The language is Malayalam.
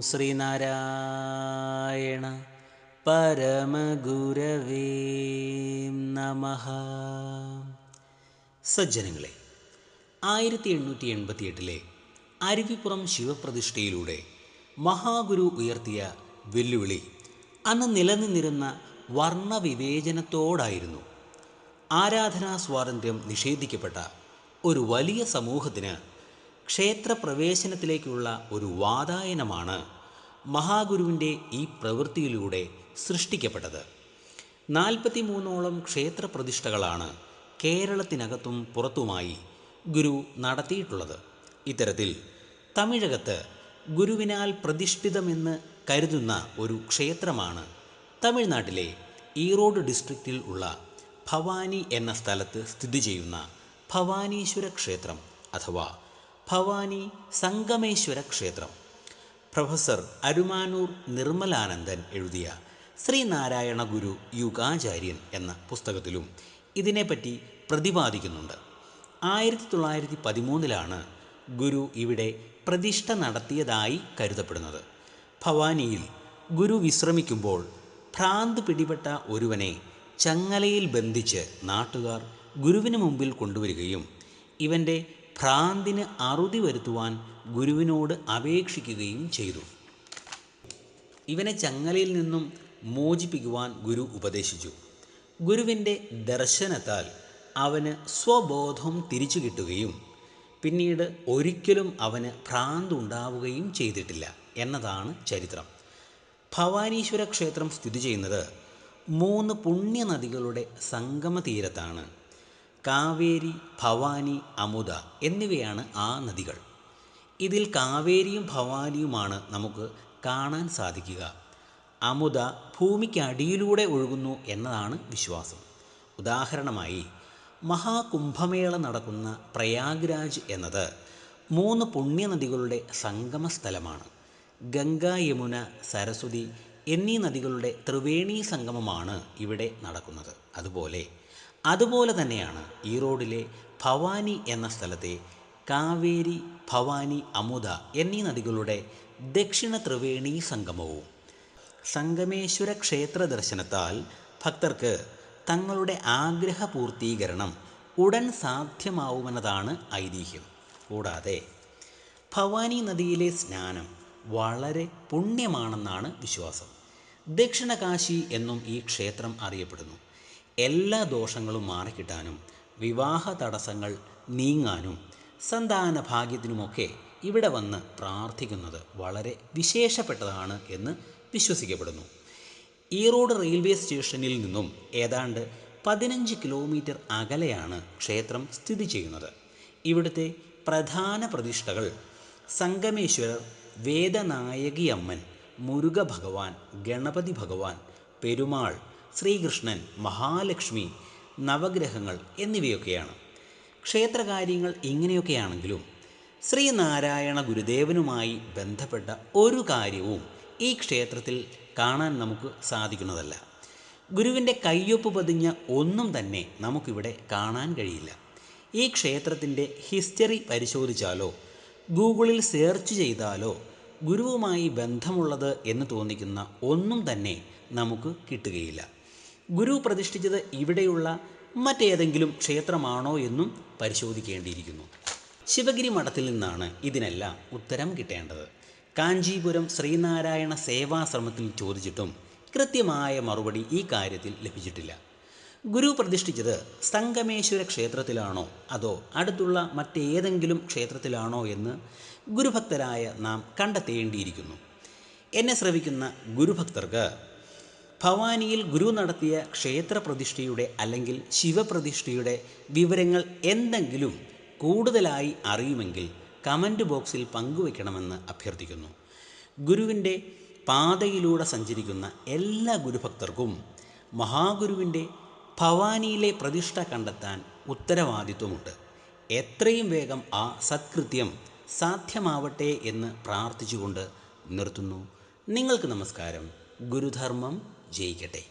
ശ്രീനാരായണ പരമഗുരവേ നമഃ. സജ്ജനങ്ങളെ, 1888 അരുവിപ്പുറം ശിവപ്രതിഷ്ഠയിലൂടെ മഹാഗുരു ഉയർത്തിയ വെല്ലുവിളി അന്ന് നിലനിന്നിരുന്ന വർണ്ണവിവേചനത്തോടായിരുന്നു. ആരാധനാ സ്വാതന്ത്ര്യം നിഷേധിക്കപ്പെട്ട ഒരു വലിയ സമൂഹത്തിന് ക്ഷേത്രപ്രവേശനത്തിലേക്കുള്ള ഒരു വാതായനമാണ് മഹാഗുരുവിൻ്റെ ഈ പ്രവൃത്തിയിലൂടെ സൃഷ്ടിക്കപ്പെട്ടത്. 43ഓളം ക്ഷേത്രപ്രതിഷ്ഠകളാണ് കേരളത്തിനകത്തും പുറത്തുമായി ഗുരു നടത്തിയിട്ടുള്ളത്. ഇത്തരത്തിൽ തമിഴകത്ത് ഗുരുവിനാൽ പ്രതിഷ്ഠിതമെന്ന് കരുതുന്ന ഒരു ക്ഷേത്രമാണ് തമിഴ്നാട്ടിലെ ഈറോഡ് ഡിസ്ട്രിക്റ്റിൽ ഉള്ള ഭവാനി എന്ന സ്ഥലത്ത് സ്ഥിതി ചെയ്യുന്ന ഭവാനീശ്വര ക്ഷേത്രം അഥവാ ഭവാനി സംഗമേശ്വര ക്ഷേത്രം. പ്രൊഫസർ അരുമാനൂർ നിർമ്മലാനന്ദൻ എഴുതിയ ശ്രീനാരായണ ഗുരു യുഗാചാര്യൻ എന്ന പുസ്തകത്തിലും ഇതിനെപ്പറ്റി പ്രതിപാദിക്കുന്നുണ്ട്. 1913 ഗുരു ഇവിടെ പ്രതിഷ്ഠ നടത്തിയതായി കരുതപ്പെടുന്നത്. ഭവാനിയിൽ ഗുരു വിശ്രമിക്കുമ്പോൾ ഭ്രാന്ത് പിടിപെട്ട ഒരുവനെ ചങ്ങലയിൽ ബന്ധിച്ച് നാട്ടുകാർ ഗുരുവിന് മുമ്പിൽ കൊണ്ടുവരികയും ഇവൻ്റെ ഭ്രാന്തിന് അറുതി വരുത്തുവാൻ ഗുരുവിനോട് അപേക്ഷിക്കുകയും ചെയ്തു. ഇവനെ ചങ്ങലയിൽ നിന്നും മോചിപ്പിക്കുവാൻ ഗുരു ഉപദേശിച്ചു. ഗുരുവിൻ്റെ ദർശനത്താൽ അവന് സ്വബോധം തിരിച്ചു കിട്ടുകയും പിന്നീട് ഒരിക്കലും അവന് ഭ്രാന്തുണ്ടാവുകയും ചെയ്തിട്ടില്ല എന്നതാണ് ചരിത്രം. ഭവാനീശ്വര ക്ഷേത്രം സ്ഥിതി ചെയ്യുന്നത് 3 പുണ്യനദികളുടെ സംഗമ തീരത്താണ്. കാവേരി, ഭവാനി, അമുദ എന്നിവയാണ് ആ നദികൾ. ഇതിൽ കാവേരിയും ഭവാനിയുമാണ് നമുക്ക് കാണാൻ സാധിക്കുക. അമുദ ഭൂമിക്കടിയിലൂടെ ഒഴുകുന്നു എന്നതാണ് വിശ്വാസം. ഉദാഹരണമായി, മഹാകുംഭമേള നടക്കുന്ന പ്രയാഗ്രാജ് എന്നത് 3 പുണ്യനദികളുടെ സംഗമ സ്ഥലമാണ്. ഗംഗ, യമുന, സരസ്വതി എന്നീ നദികളുടെ ത്രിവേണീ സംഗമമാണ് ഇവിടെ നടക്കുന്നത്. അതുപോലെ തന്നെയാണ് ഈറോഡിലെ ഭവാനി എന്ന സ്ഥലത്തെ കാവേരി, ഭവാനി, അമുദ എന്നീ നദികളുടെ ദക്ഷിണ ത്രിവേണീ സംഗമവും. സംഗമേശ്വര ക്ഷേത്ര ദർശനത്താൽ ഭക്തർക്ക് തങ്ങളുടെ ആഗ്രഹപൂർത്തീകരണം ഉടൻ സാധ്യമാവുമെന്നതാണ് ഐതിഹ്യം. കൂടാതെ ഭവാനി നദിയിലെ സ്നാനം വളരെ പുണ്യമാണെന്നാണ് വിശ്വാസം. ദക്ഷിണകാശി എന്നും ഈ ക്ഷേത്രം അറിയപ്പെടുന്നു. എല്ലാ ദോഷങ്ങളും മാറിക്കിട്ടാനും വിവാഹ തടസ്സങ്ങൾ നീങ്ങാനും സന്താന ഭാഗ്യത്തിനുമൊക്കെ ഇവിടെ വന്ന് പ്രാർത്ഥിക്കുന്നത് വളരെ വിശേഷപ്പെട്ടതാണ് എന്ന് വിശ്വസിക്കപ്പെടുന്നു. ഈറോഡ് റെയിൽവേ സ്റ്റേഷനിൽ നിന്നും ഏതാണ്ട് 15 കിലോമീറ്റർ അകലെയാണ് ക്ഷേത്രം സ്ഥിതി ചെയ്യുന്നത്. ഇവിടുത്തെ പ്രധാന പ്രതിഷ്ഠകൾ സംഗമേശ്വരർ, വേദനായകിയമ്മൻ, മുരുക ഭഗവാൻ, ഗണപതി ഭഗവാൻ, പെരുമാൾ, ശ്രീകൃഷ്ണൻ, മഹാലക്ഷ്മി, നവഗ്രഹങ്ങൾ എന്നിവയൊക്കെയാണ്. ക്ഷേത്രകാര്യങ്ങൾ ഇങ്ങനെയൊക്കെയാണെങ്കിലും ശ്രീനാരായണ ഗുരുദേവനുമായി ബന്ധപ്പെട്ട ഒരു കാര്യവും ഈ ക്ഷേത്രത്തിൽ കാണാൻ നമുക്ക് സാധിക്കുന്നതല്ല. ഗുരുവിൻ്റെ കയ്യൊപ്പ് പതിഞ്ഞ ഒന്നും തന്നെ നമുക്കിവിടെ കാണാൻ കഴിയില്ല. ഈ ക്ഷേത്രത്തിൻ്റെ ഹിസ്റ്ററി പരിശോധിച്ചാലോ ഗൂഗിളിൽ സെർച്ച് ചെയ്താലോ ഗുരുവുമായി ബന്ധമുള്ളത് എന്ന് തോന്നിക്കുന്ന ഒന്നും തന്നെ നമുക്ക് കിട്ടുകയില്ല. ഗുരു പ്രതിഷ്ഠിച്ചത് ഇവിടെയുള്ള മറ്റേതെങ്കിലും ക്ഷേത്രമാണോ എന്നും പരിശോധിക്കേണ്ടിയിരിക്കുന്നു. ശിവഗിരി മഠത്തിൽ നിന്നാണ് ഇതിനെല്ലാം ഉത്തരം കിട്ടേണ്ടത്. കാഞ്ചീപുരം ശ്രീനാരായണ സേവാശ്രമത്തിൽ ചോദിച്ചിട്ടും കൃത്യമായ മറുപടി ഈ കാര്യത്തിൽ ലഭിച്ചിട്ടില്ല. ഗുരു പ്രതിഷ്ഠിച്ചത് സംഗമേശ്വര ക്ഷേത്രത്തിലാണോ അതോ അടുത്തുള്ള മറ്റേതെങ്കിലും ക്ഷേത്രത്തിലാണോ എന്ന് ഗുരുഭക്തരായ നാം കണ്ടെത്തേണ്ടിയിരിക്കുന്നു. എന്നെ ശ്രവിക്കുന്ന ഗുരുഭക്തർക്ക് ഭവാനിയിൽ ഗുരു നടത്തിയ ക്ഷേത്രപ്രതിഷ്ഠയുടെ അല്ലെങ്കിൽ ശിവപ്രതിഷ്ഠയുടെ വിവരങ്ങൾ എന്തെങ്കിലും കൂടുതലായി അറിയുമെങ്കിൽ കമൻറ്റ് ബോക്സിൽ പങ്കുവയ്ക്കണമെന്ന് അഭ്യർത്ഥിക്കുന്നു. ഗുരുവിൻ്റെ പാതയിലൂടെ സഞ്ചരിക്കുന്ന എല്ലാ ഗുരുഭക്തർക്കും മഹാഗുരുവിൻ്റെ ഭവാനിയിലെ പ്രതിഷ്ഠ കണ്ടെത്താൻ ഉത്തരവാദിത്വമുണ്ട്. എത്രയും വേഗം ആ സത്കൃത്യം സാധ്യമാവട്ടെ എന്ന് പ്രാർത്ഥിച്ചുകൊണ്ട് നിർത്തുന്നു. നിങ്ങൾക്ക് നമസ്കാരം. ഗുരുധർമ്മം ജയിക്കട്ടെ.